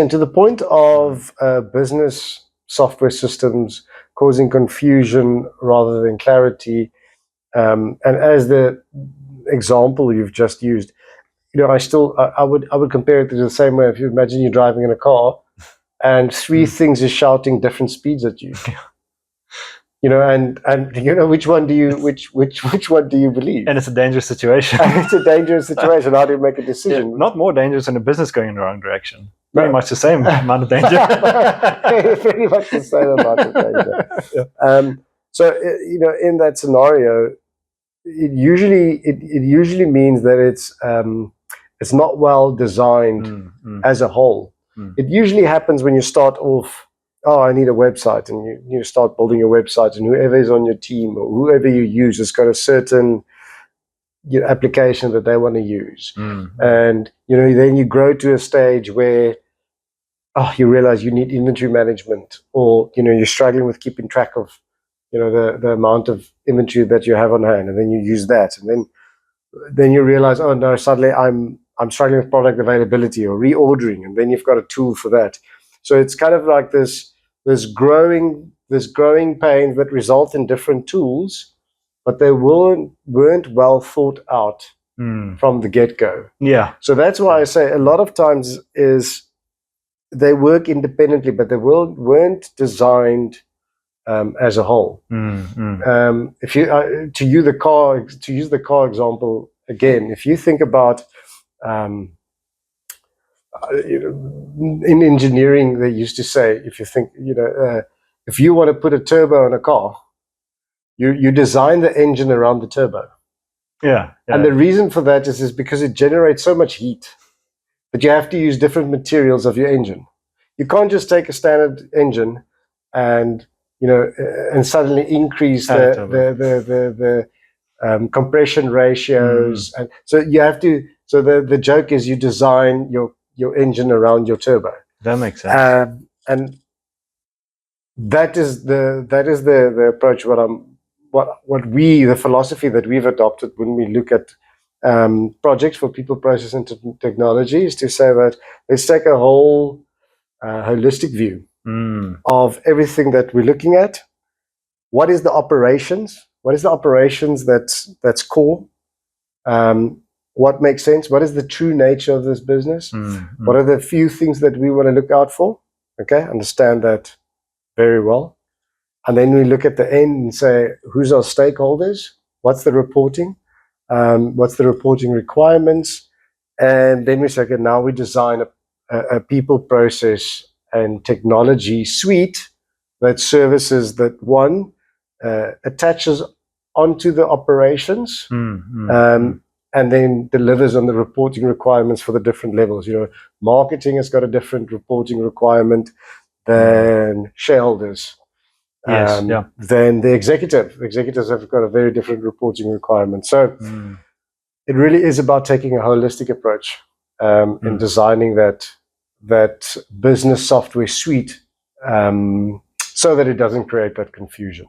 And to the point of business software systems causing confusion rather than clarity, and as the example you've just used, I would compare it to the same way. If you imagine you're driving in a car and three things are shouting different speeds at you, and which one do you which one do you believe? And it's a dangerous situation. And it's a dangerous situation. How do you make a decision? Not more dangerous than a business going in the wrong direction. Pretty much the same amount of danger. Pretty much the same amount of danger. Yeah. So in that scenario, it usually means that it's not well designed as a whole. It usually happens when you start off. Oh, I need a website, and you start building your website, and whoever is on your team or whoever you use has got a certain application that they want to use, and then you grow to a stage where you realize you need inventory management, or you're struggling with keeping track of the amount of inventory that you have on hand, and then you use that, and then you realize, oh no, suddenly I'm struggling with product availability or reordering, and then you've got a tool for that. So it's kind of like this growing pains that result in different tools, but they weren't well thought out from the get-go. Yeah. So that's why I say a lot of times is they work independently, but they weren't designed as a whole. If you to use the car example again, if you think about in engineering, they used to say, if you want to put a turbo on a car, you design the engine around the turbo. Yeah. And the reason for that is because it generates so much heat that you have to use different materials of your engine. You can't just take a standard engine and suddenly increase the compression ratios, and so you have to. So the joke is you design your engine around your turbo. That makes sense. And that is the approach. The philosophy that we've adopted when we look at projects for people, process, and technology is to say that let's take a whole holistic view of everything that we're looking at. What is the operations? What is the operations that's core? What makes sense? What is the true nature of this business? What are the few things that we want to look out for? Okay, understand that very well. And then we look at the end and say, who's our stakeholders? What's the reporting? What's the reporting requirements? And then we say, okay, now we design a people, process, and technology suite that services that one attaches onto the operations and then delivers on the reporting requirements for the different levels. Marketing has got a different reporting requirement than shareholders. Then the executives have got a very different reporting requirement. So it really is about taking a holistic approach in designing that business software suite so that it doesn't create that confusion.